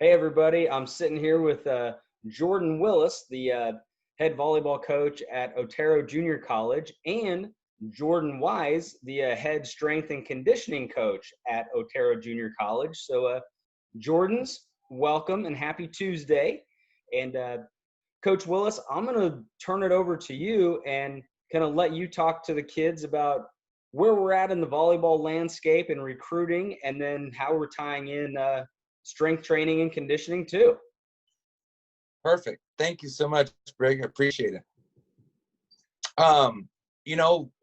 Hey, everybody. I'm sitting here with Jordan Willis, the head volleyball coach at Otero Junior College, and Jordan Wise, the head strength and conditioning coach at Otero Junior College. So, Jordan's, welcome and happy Tuesday. And Coach Willis, I'm going to turn it over to you and kind of let you talk to the kids about where we're at in the volleyball landscape and recruiting, and then how we're tying in strength training and conditioning too. Perfect. Thank you so much, Greg. I appreciate it.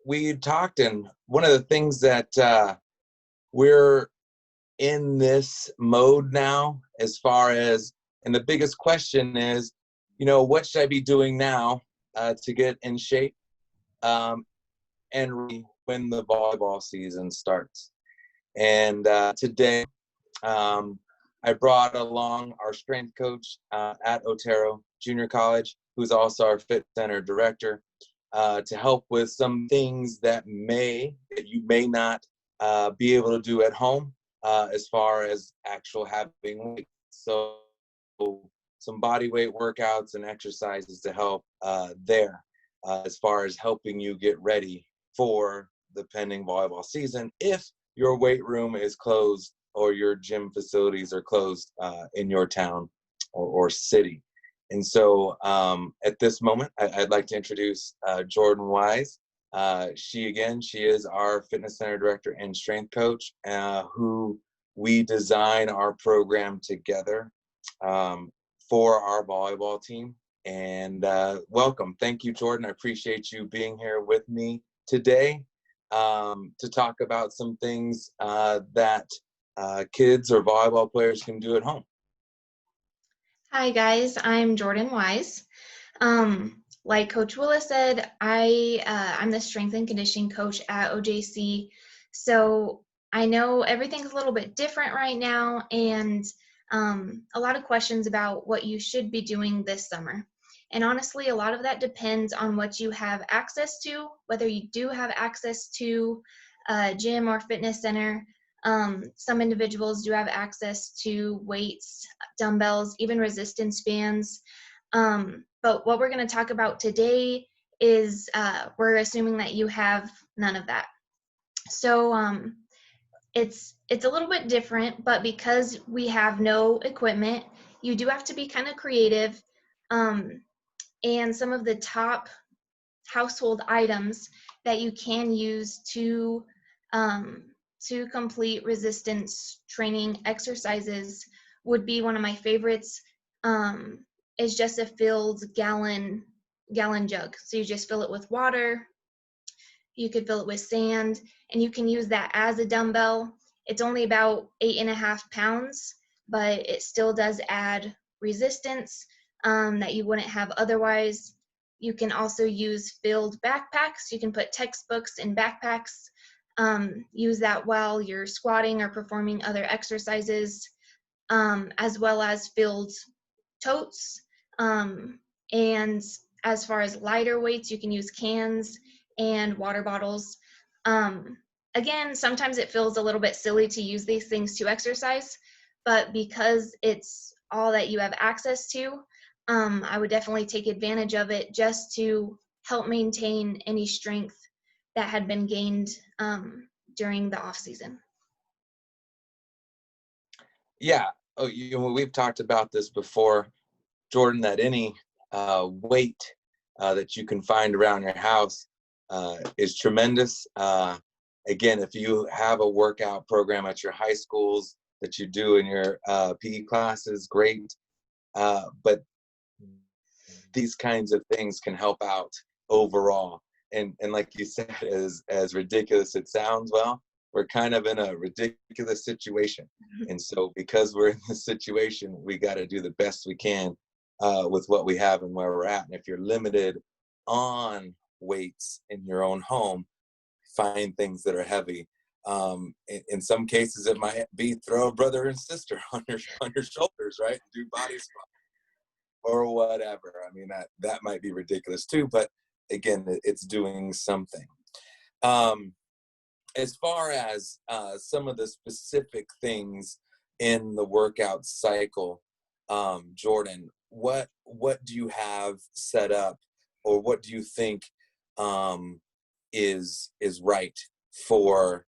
We talked, and one of the things that we're in this mode now, as far as, and the biggest question is, what should I be doing now to get in shape and when the volleyball season starts? And today, I brought along our strength coach at Otero Junior College, who's also our fit center director, to help with some things that you may not be able to do at home, as far as actual having weight. So some body weight workouts and exercises to help there, as far as helping you get ready for the pending volleyball season if your weight room is closed or your gym facilities are closed in your town or city. And so at this moment, I'd like to introduce Jordan Wise. She is our fitness center director and strength coach, who we design our program together for our volleyball team. And welcome. Thank you, Jordan. I appreciate you being here with me today to talk about some things that kids or volleyball players can do at home. Hi guys, I'm Jordan Wise. Like Coach Willis said, I'm the strength and conditioning coach at OJC. So I know everything's a little bit different right now, and a lot of questions about what you should be doing this summer. And honestly, a lot of that depends on what you have access to, whether you do have access to a gym or fitness center. Some individuals do have access to weights, dumbbells, even resistance bands. But what we're going to talk about today is we're assuming that you have none of that. So it's a little bit different, but because we have no equipment, you do have to be kind of creative. And some of the top household items that you can use to complete resistance training exercises would be, one of my favorites is just a filled gallon jug. So you just fill it with water. You could fill it with sand, and you can use that as a dumbbell. It's only about 8.5 pounds, but it still does add resistance that you wouldn't have otherwise. You can also use filled backpacks. You can put textbooks in backpacks. Use that while you're squatting or performing other exercises, as well as filled totes. And as far as lighter weights, you can use cans and water bottles. Again, sometimes it feels a little bit silly to use these things to exercise, but because it's all that you have access to, I would definitely take advantage of it just to help maintain any strength that had been gained during the off season. Yeah, we've talked about this before, Jordan, that any weight that you can find around your house is tremendous. Again, if you have a workout program at your high schools that you do in your PE classes, great. But these kinds of things can help out overall. And like you said, as ridiculous it sounds, well, we're kind of in a ridiculous situation. And so because we're in this situation, we got to do the best we can with what we have and where we're at. And if you're limited on weights in your own home, find things that are heavy. In some cases, it might be throw a brother and sister on your shoulders, right? Do body squat or whatever. I mean, that might be ridiculous too, but again, it's doing something. As far as some of the specific things in the workout cycle, Jordan, what do you have set up, or what do you think is right for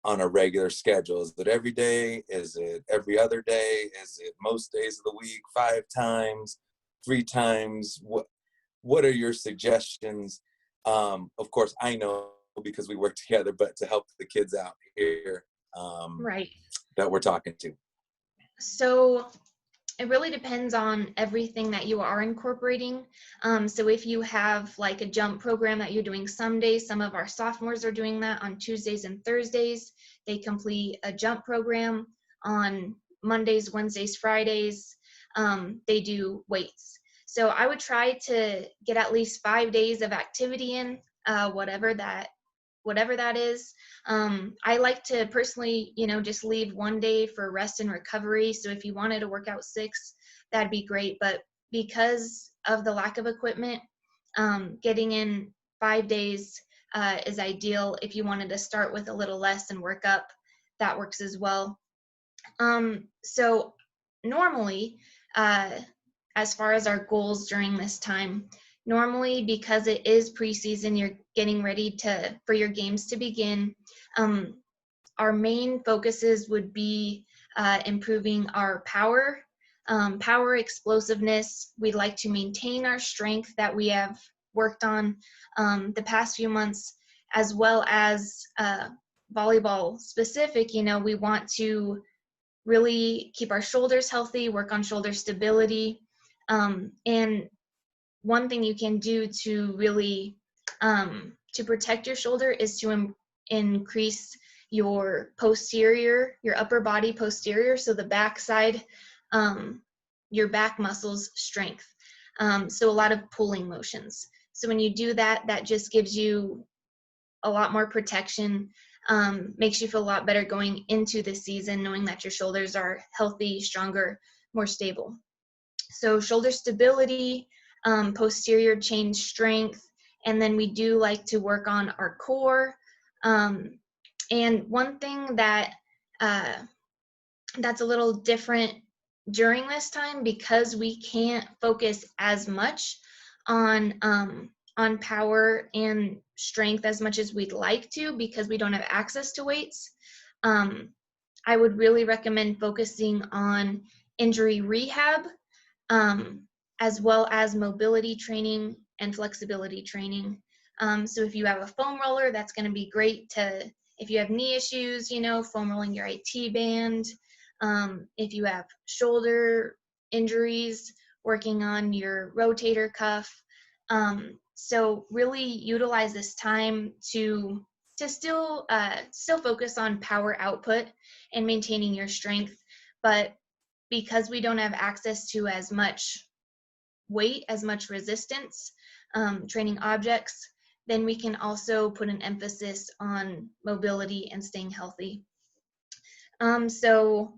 on a regular schedule? Is it every day? Is it every other day? Is it most days of the week, 5 times, 3 times? What are your suggestions? Of course, I know because we work together, but to help the kids out here Right. that we're talking to. So it really depends on everything that you are incorporating. So if you have like a jump program that you're doing some days, some of our sophomores are doing that on Tuesdays and Thursdays. They complete a jump program on Mondays, Wednesdays, Fridays. They do weights. So I would try to get at least 5 days of activity in, whatever that is. I like to personally, just leave 1 day for rest and recovery. So if you wanted to work out 6, that'd be great. But because of the lack of equipment, getting in 5 days is ideal. If you wanted to start with a little less and work up, that works as well. So normally, as far as our goals during this time, normally, because it is preseason, you're getting ready for your games to begin. Our main focuses would be improving our power, explosiveness. We'd like to maintain our strength that we have worked on the past few months, as well as volleyball specific. We want to really keep our shoulders healthy, work on shoulder stability, and one thing you can do to really to protect your shoulder is to increase your upper body posterior, so the backside, your back muscles strength. So a lot of pulling motions. So when you do that, that just gives you a lot more protection, makes you feel a lot better going into the season, knowing that your shoulders are healthy, stronger, more stable. So shoulder stability, posterior chain strength, and then we do like to work on our core. And one thing that that's a little different during this time, because we can't focus as much on power and strength as much as we'd like to, because we don't have access to weights. I would really recommend focusing on injury rehab, as well as mobility training and flexibility training. So if you have a foam roller, that's going to be great if you have knee issues, foam rolling your IT band. If you have shoulder injuries, working on your rotator cuff. So really utilize this time to still focus on power output and maintaining your strength. But because we don't have access to as much weight, as much resistance, training objects, then we can also put an emphasis on mobility and staying healthy. So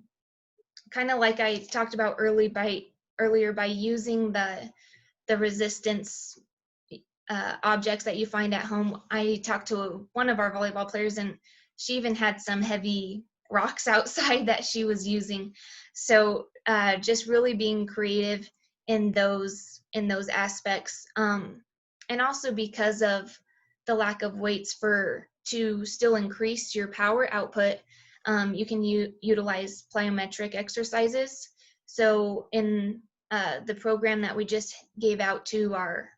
kind of like I talked about earlier, by using the resistance objects that you find at home. I talked to one of our volleyball players, and she even had some heavy rocks outside that she was using. So just really being creative in those aspects, and also because of the lack of weights to still increase your power output, you can utilize plyometric exercises. So in the program that we just gave out to our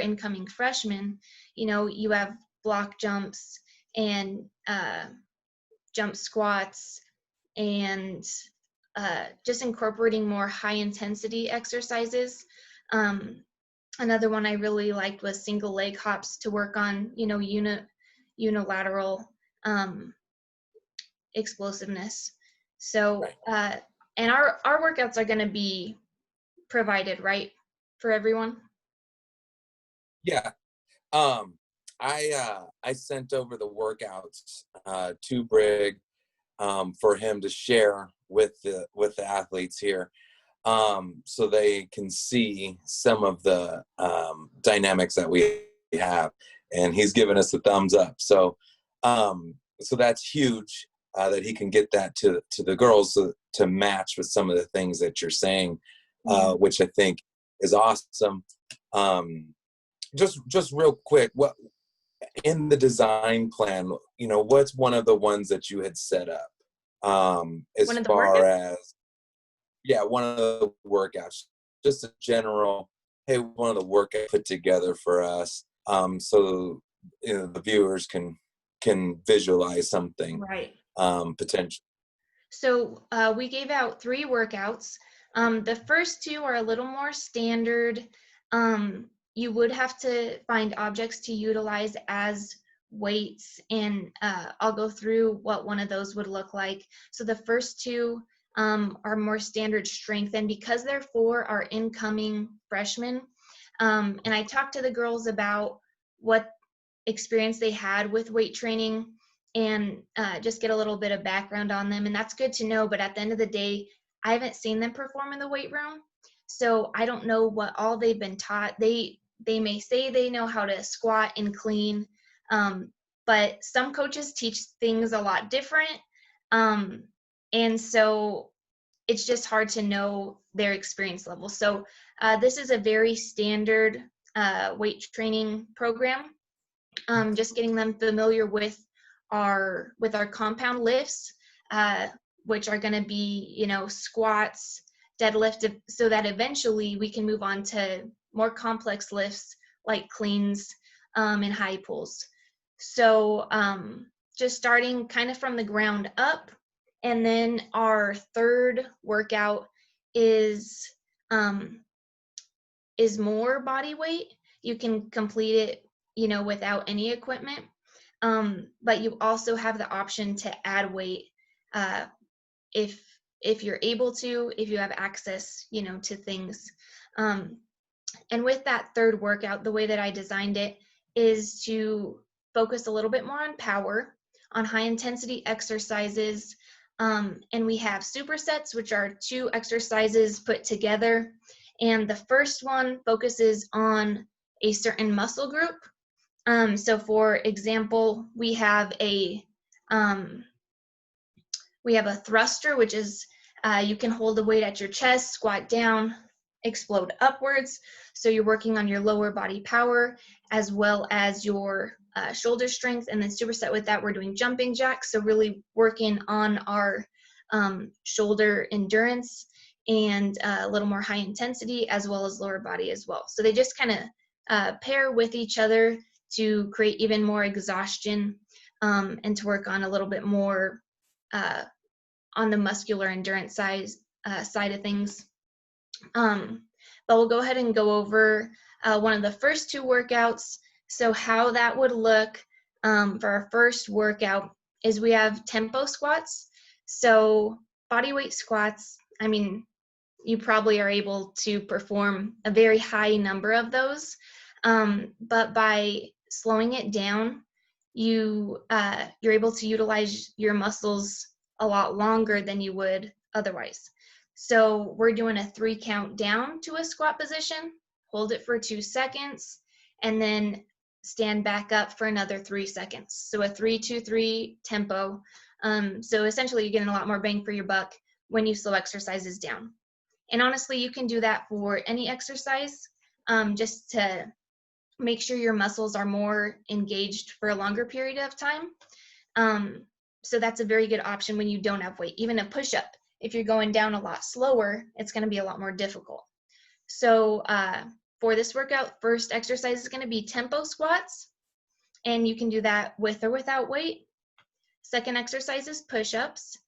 incoming freshmen, you have block jumps and jump squats, and just incorporating more high intensity exercises. Another one I really liked was single leg hops to work on, unilateral explosiveness. So, and our workouts are going to be provided, right, for everyone? Yeah. I sent over the workouts to Brig for him to share with the athletes here, so they can see some of the dynamics that we have, and he's given us a thumbs up. So so that's huge. that he can get that to the girls to match with some of the things that you're saying, which I think is awesome. Just real quick, what in the design plan, what's one of the ones that you had set up as far as one of the workouts, just a general, hey, one of the workouts put together for us, so the viewers can visualize something, right? Potential. So we gave out 3 workouts. The first 2 are a little more standard. You would have to find objects to utilize as weights, and I'll go through what one of those would look like. So the first 2 are more standard strength, and because they're for our incoming freshmen, and I talked to the girls about what experience they had with weight training, and just get a little bit of background on them, and that's good to know. But at the end of the day, I haven't seen them perform in the weight room, so I don't know what all they've been taught. They may say they know how to squat and clean, but some coaches teach things a lot different, and so it's just hard to know their experience level. So this is a very standard weight training program, just getting them familiar with our compound lifts, which are going to be, squats, deadlift, so that eventually we can move on to more complex lifts like cleans and high pulls. So just starting kind of from the ground up. And then our third workout is more body weight. You can complete it, without any equipment. But you also have the option to add weight if you're able to, if you have access, to things. And with that third workout, the way that I designed it is to focus a little bit more on power, on high intensity exercises. And we have supersets, which are 2 exercises put together. And the first one focuses on a certain muscle group. So for example, we have a thruster, which is you can hold the weight at your chest, squat down, explode upwards. So you're working on your lower body power as well as your shoulder strength. And then superset with that, we're doing jumping jacks. So really working on our shoulder endurance and a little more high intensity as well as lower body as well. So they just kind of pair with each other to create even more exhaustion and to work on a little bit more on the muscular endurance side of things. But we'll go ahead and go over one of the first 2 workouts. So how that would look for our first workout is we have tempo squats. So bodyweight squats, I mean, you probably are able to perform a very high number of those, but by slowing it down, you're able to utilize your muscles a lot longer than you would otherwise. So we're doing a 3 count down to a squat position, hold it for 2 seconds, and then stand back up for another 3 seconds. So a 3-2-3 tempo. So essentially you're getting a lot more bang for your buck when you slow exercises down. And honestly, you can do that for any exercise, just to make sure your muscles are more engaged for a longer period of time. So that's a very good option when you don't have weight. Even a push-up, if you're going down a lot slower, it's going to be a lot more difficult. So for this workout, first exercise is going to be tempo squats, and you can do that with or without weight. Second exercise is push-ups.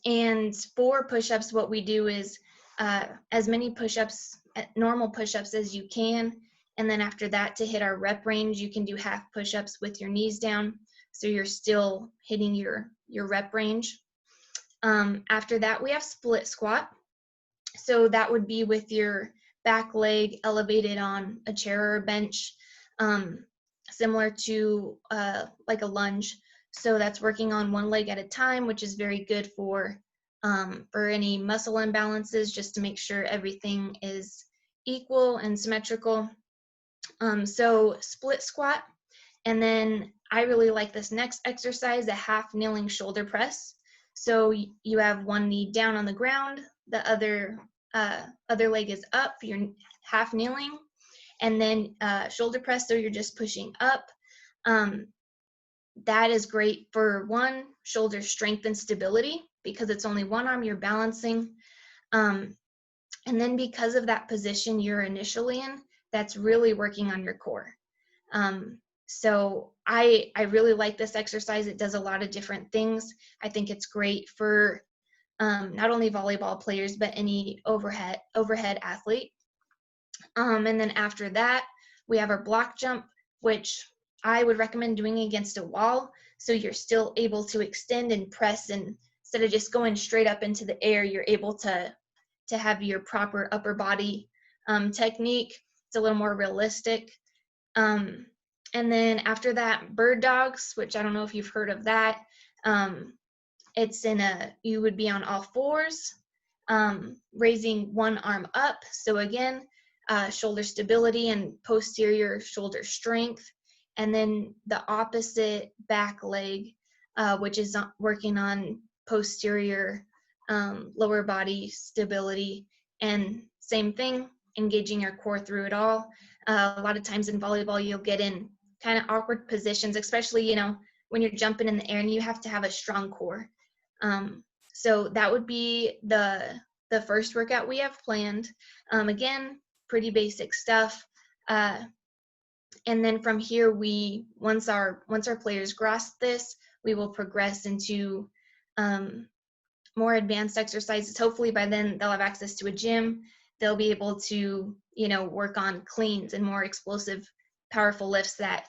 And for push-ups, what we do is as many push-ups, normal push-ups as you can. And then after that, to hit our rep range, you can do half push-ups with your knees down. So you're still hitting your rep range. After that, we have split squat. So that would be with your back leg elevated on a chair or a bench, similar to like a lunge. So that's working on one leg at a time, which is very good for any muscle imbalances, just to make sure everything is equal and symmetrical. So split squat. And then I really like this next exercise, a half kneeling shoulder press. So you have one knee down on the ground, the other leg is up, you're half kneeling, and then shoulder press, so you're just pushing up. That is great for one, shoulder strength and stability, because it's only one arm you're balancing. And then because of that position you're initially in, that's really working on your core. So I really like this exercise. It does a lot of different things. I think it's great for not only volleyball players, but any overhead athlete. And then after that, we have our block jump, which I would recommend doing against a wall. So you're still able to extend and press, and instead of just going straight up into the air, you're able to have your proper upper body technique. It's a little more realistic. And then after that, bird dogs, which I don't know if you've heard of that. It's you would be on all fours, raising one arm up. So again, shoulder stability and posterior shoulder strength. And then the opposite back leg, which is working on posterior lower body stability. And same thing, engaging your core through it all. A lot of times in volleyball, you'll get in kind of awkward positions, especially, when you're jumping in the air and you have to have a strong core. So that would be the first workout we have planned. Again, pretty basic stuff. And then from here, once our players grasp this, we will progress into more advanced exercises. Hopefully by then they'll have access to a gym. They'll be able to, work on cleans and more explosive, powerful lifts that,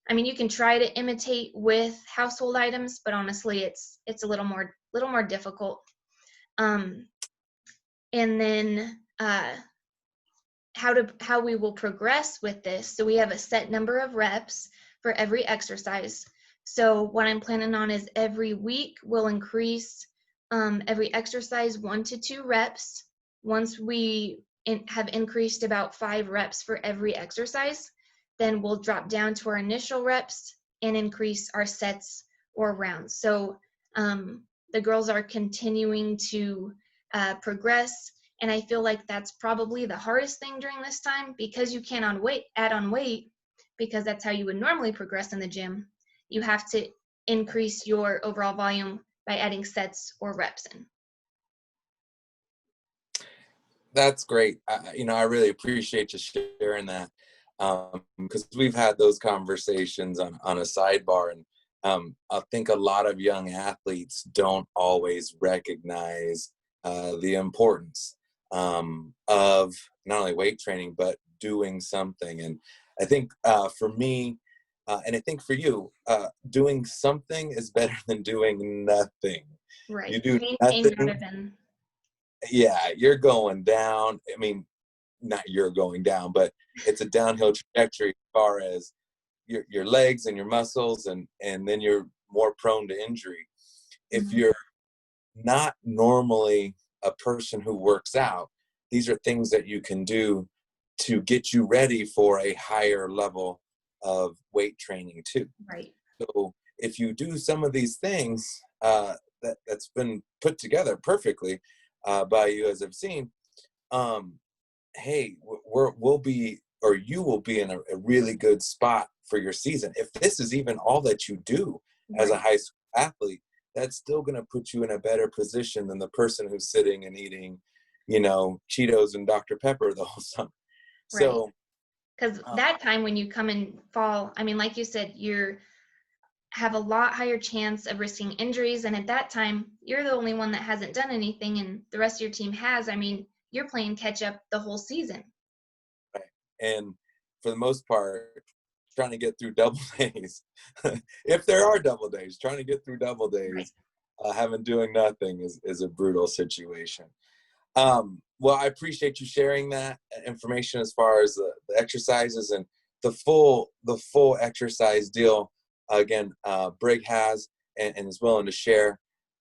you can try to imitate with household items, but honestly, it's a little more difficult. And then how we will progress with this. So we have a set number of reps for every exercise. So what I'm planning on is every week we'll increase every exercise 1 to 2 reps. Once we have increased about 5 reps for every exercise, then we'll drop down to our initial reps and increase our sets or rounds. So the girls are continuing to progress, and I feel like that's probably the hardest thing during this time, because you can't add on weight, because that's how you would normally progress in the gym. You have to increase your overall volume by adding sets or reps in. That's great. I really appreciate you sharing that, because we've had those conversations on a sidebar, and I think a lot of young athletes don't always recognize the importance of not only weight training, but doing something. And I think for me, and I think for you, doing something is better than doing nothing. Right. You do nothing. Yeah, you're going down. Not you're going down, but it's a downhill trajectory as far as your legs and your muscles, and then you're more prone to injury. If you're not normally a person who works out, these are things that you can do to get you ready for a higher level of weight training too. Right. So if you do some of these things that's been put together perfectly by you, as I've seen, hey, we'll be, or you will be in a really good spot for your season. If this is even all that you do as a high school athlete, that's still going to put you in a better position than the person who's sitting and eating, Cheetos and Dr. Pepper the whole summer. Right. So, because that time when you come in fall, like you said, you have a lot higher chance of risking injuries. And at that time, you're the only one that hasn't done anything, and the rest of your team has. You're playing catch up the whole season. Right. And for the most part, trying to get through double days, if there are double days, trying to get through double days, having doing nothing is a brutal situation. Well, I appreciate you sharing that information as far as the exercises and the full exercise deal. Again, Brig has and is willing to share.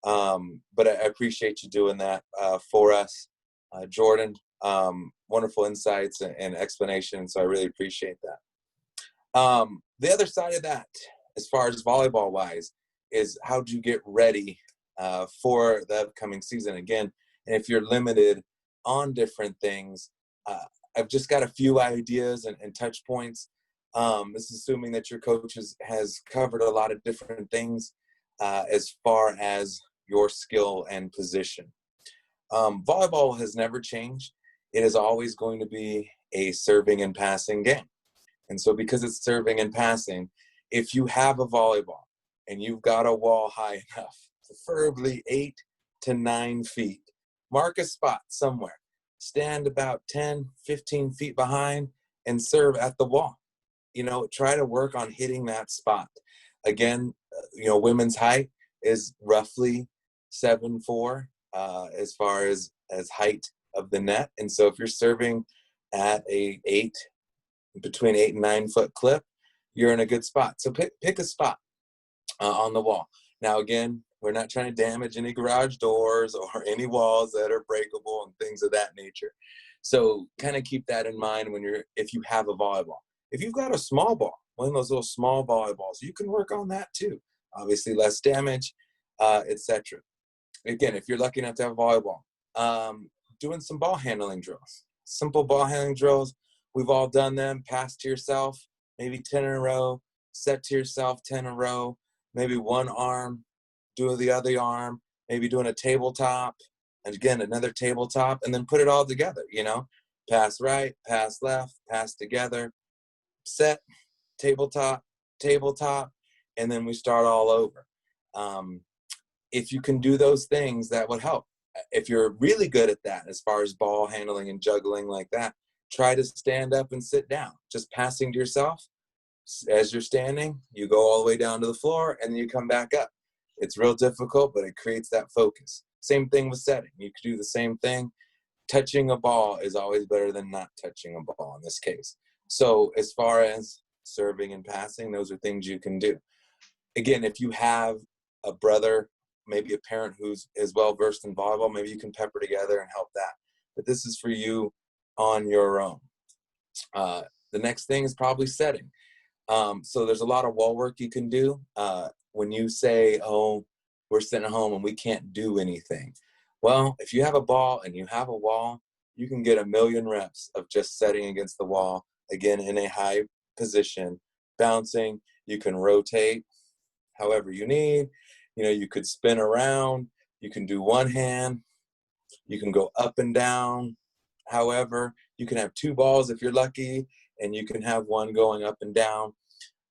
But I appreciate you doing that for us, Jordan. Wonderful insights and explanation. So I really appreciate that. The other side of that, as far as volleyball wise, is how do you get ready for the upcoming season again? And if you're limited on different things, I've just got a few ideas and touch points. This is assuming that your coach has covered a lot of different things as far as your skill and position. Volleyball has never changed. It is always going to be a serving and passing game. And so because it's serving and passing, if you have a volleyball and you've got a wall high enough, preferably 8 to 9 feet, mark a spot somewhere. Stand about 10, 15 feet behind and serve at the wall. Try to work on hitting that spot. Again, women's height is roughly 7'4", as far as height of the net. And so if you're serving at between 8 and 9 foot clip, you're in a good spot. So pick a spot on the wall. Now, again, we're not trying to damage any garage doors or any walls that are breakable and things of that nature. So kind of keep that in mind if you have a volleyball. If you've got a small ball, one of those little small volleyballs, you can work on that too. Obviously less damage, etc. Again, if you're lucky enough to have a volleyball, doing some ball handling drills, simple ball handling drills. We've all done them. Pass to yourself, maybe 10 in a row, set to yourself 10 in a row, maybe one arm, do the other arm, maybe doing a tabletop, and again, another tabletop, and then put it all together, pass right, pass left, pass together, set, tabletop, and then we start all over. If you can do those things, that would help. If you're really good at that, as far as ball handling and juggling like that, try to stand up and sit down. Just passing to yourself. As you're standing, you go all the way down to the floor, and then you come back up. It's real difficult, but it creates that focus. Same thing with setting. You could do the same thing. Touching a ball is always better than not touching a ball in this case. So as far as serving and passing, those are things you can do. Again, if you have a brother, maybe a parent who's as well versed in volleyball, maybe you can pepper together and help that. But this is for you on your own. The next thing is probably setting. So there's a lot of wall work you can do. When you say, oh, we're sitting at home and we can't do anything. Well, if you have a ball and you have a wall, you can get 1,000,000 reps of just setting against the wall, again, in a high position, bouncing. You can rotate however you need. You could spin around. You can do one hand. You can go up and down. However, you can have 2 balls if you're lucky, and you can have one going up and down.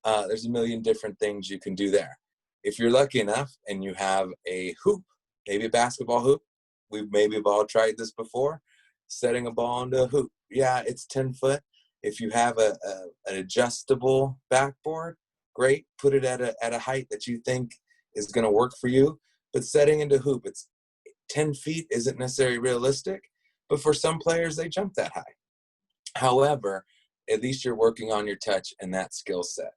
There's 1,000,000 different things you can do there. If you're lucky enough and you have a hoop, maybe a basketball hoop, we've all tried this before, setting a ball into a hoop. Yeah, it's 10 foot. If you have an adjustable backboard, great. Put it at a height that you think is going to work for you. But setting into hoop, it's 10 feet isn't necessarily realistic, but for some players, they jump that high. However, at least you're working on your touch and that skill set.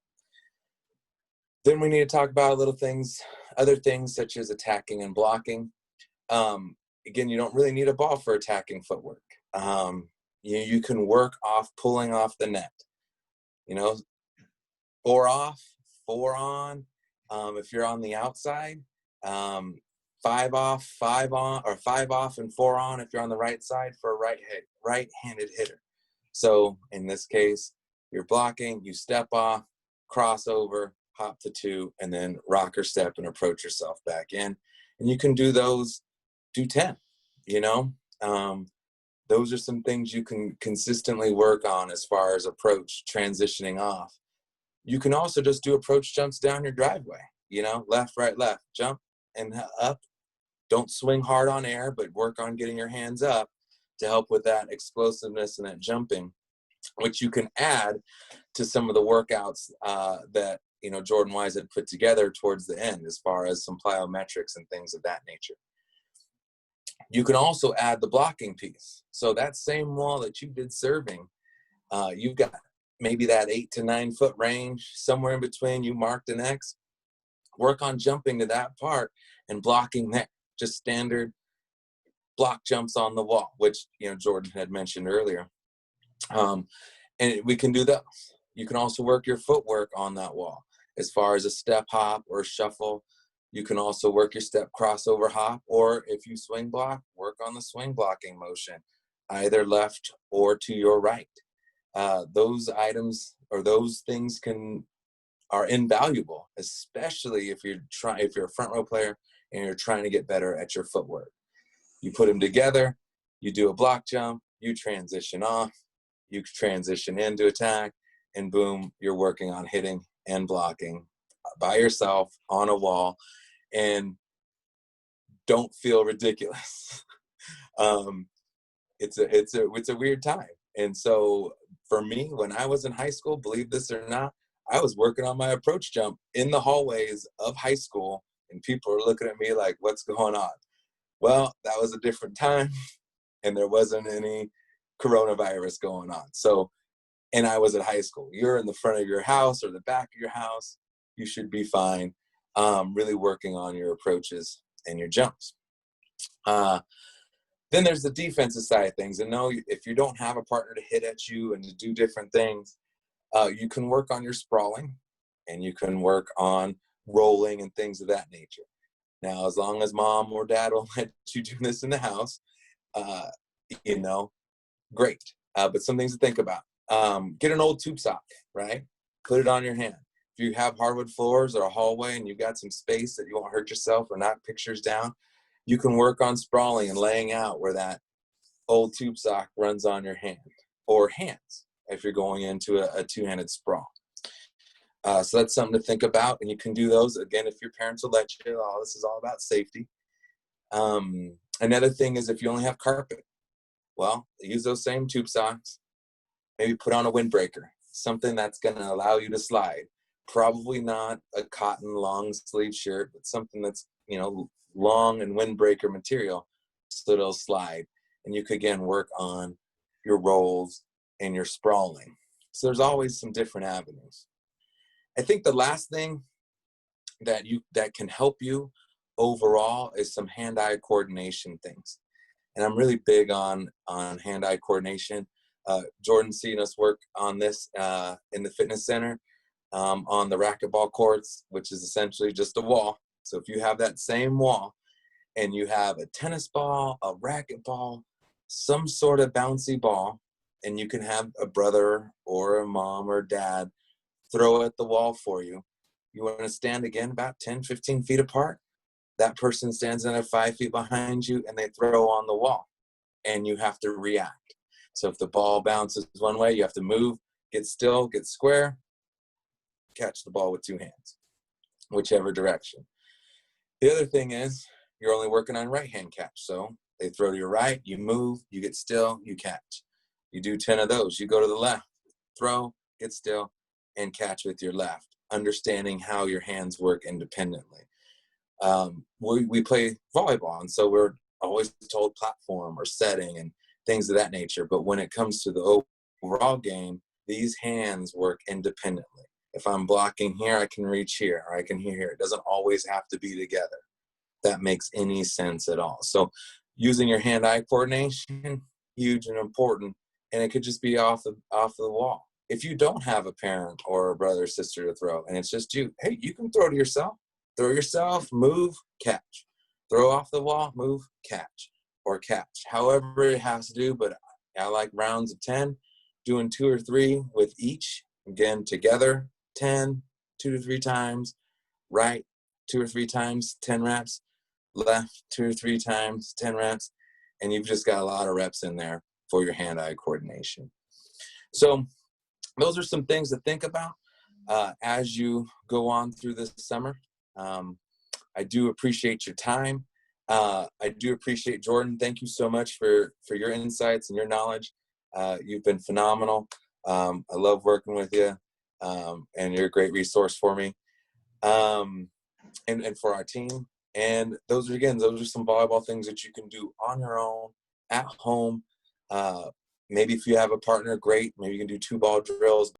Then we need to talk about other things such as attacking and blocking. Again, you don't really need a ball for attacking footwork. You can work off pulling off the net. 4 off, 4 on. If you're on the outside, 5 off, 5 on, or 5 off and 4 on if you're on the right side for a right-handed hitter. So in this case, you're blocking, you step off, crossover, hop to 2, and then rocker step and approach yourself back in. And you can do 10, those are some things you can consistently work on as far as approach, transitioning off. You can also just do approach jumps down your driveway, left, right, left, jump and up. Don't swing hard on air, but work on getting your hands up to help with that explosiveness and that jumping, which you can add to some of the workouts that, Jordan Wise had put together towards the end as far as some plyometrics and things of that nature. You can also add the blocking piece. So that same wall that you did serving, you've got maybe that 8 to 9 foot range, somewhere in between, you marked an X. Work on jumping to that part and blocking there. Just standard block jumps on the wall, which, Jordan had mentioned earlier. And we can do those. You can also work your footwork on that wall. As far as a step hop or a shuffle, you can also work your step crossover hop, or if you swing block, work on the swing blocking motion, either left or to your right. Those items or those things are invaluable, especially if you're a front row player and you're trying to get better at your footwork. You put them together, you do a block jump, you transition off, you transition into attack, and boom, you're working on hitting and blocking by yourself on a wall, and don't feel ridiculous. It's a weird time. And so for me, when I was in high school, believe this or not, I was working on my approach jump in the hallways of high school, and people were looking at me like, what's going on? Well, that was a different time, and there wasn't any coronavirus going on. So, and I was at high school. You're in the front of your house or the back of your house, you should be fine. Really working on your approaches and your jumps. Then there's the defensive side of things. And no, if you don't have a partner to hit at you and to do different things, you can work on your sprawling, and you can work on rolling and things of that nature. Now, as long as mom or dad will let you do this in the house, great. But some things to think about. Get an old tube sock, right? Put it on your hand. If you have hardwood floors or a hallway and you've got some space that you won't hurt yourself or knock pictures down, you can work on sprawling and laying out where that old tube sock runs on your hand, or hands if you're going into a two-handed sprawl. So that's something to think about, and you can do those, again, if your parents will let you. This is all about safety. Another thing is if you only have carpet, well, use those same tube socks. Maybe put on a windbreaker, something that's going to allow you to slide. Probably not a cotton long sleeve shirt, but something that's, long and windbreaker material, so it'll slide. And you could, again, work on your rolls and your sprawling. So there's always some different avenues. I think the last thing that can help you overall is some hand-eye coordination things. And I'm really big on hand-eye coordination. Jordan's seen us work on this in the fitness center on the racquetball courts, which is essentially just a wall. So if you have that same wall and you have a tennis ball, a racquetball, some sort of bouncy ball, and you can have a brother or a mom or dad throw at the wall for you. You want to stand again about 10, 15 feet apart. That person stands another 5 feet behind you and they throw on the wall, and you have to react. So if the ball bounces one way, you have to move, get still, get square, catch the ball with two hands, whichever direction. The other thing is you're only working on right hand catch. So they throw to your right, you move, you get still, you catch. You do 10 of those. You go to the left, throw, get still, and catch with your left, understanding how your hands work independently. We play volleyball, and so we're always told platform or setting and things of that nature. But when it comes to the overall game, these hands work independently. If I'm blocking here, I can reach here, or I can hear here. It doesn't always have to be together. That makes any sense at all. So using your hand-eye coordination, huge and important, and it could just be off the wall. If you don't have a parent or a brother or sister to throw, and it's just you, hey, you can throw to yourself. Throw yourself, move, catch. Throw off the wall, move, catch, or catch. However it has to do, but I like rounds of 10, doing 2 or 3 with each. Again, together, 10, 2 to 3 times. Right, 2 or 3 times, 10 reps. Left, 2 or 3 times, 10 reps. And you've just got a lot of reps in there for your hand-eye coordination. So those are some things to think about as you go on through this summer. I do appreciate your time. I do appreciate, Jordan. Thank you so much for your insights and your knowledge. You've been phenomenal. I love working with you, and you're a great resource for me and for our team. And those are some volleyball things that you can do on your own at home. Maybe if you have a partner, great. Maybe you can do 2-ball drills.